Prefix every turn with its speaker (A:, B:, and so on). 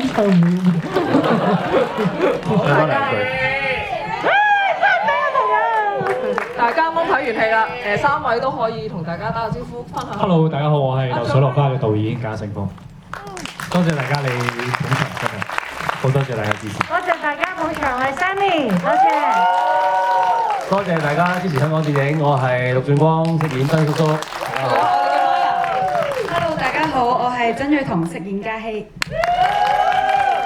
A: 場面。
B: 講多兩句。
C: 大家啱啱睇完戲啦，三位都可以同大家打個招呼，分享。
A: Hello，大家好，我係流水落花嘅導演賈勝峰。多謝大家你捧場真係，好多謝大家支持。
D: 多謝大家捧場，我係 Sammy，多謝。
B: 多謝大家支持香港電影，我係陸俊光飾演曾叔叔。大家好。
E: Hello， 大家好，我係曾瑞彤飾演嘉熙。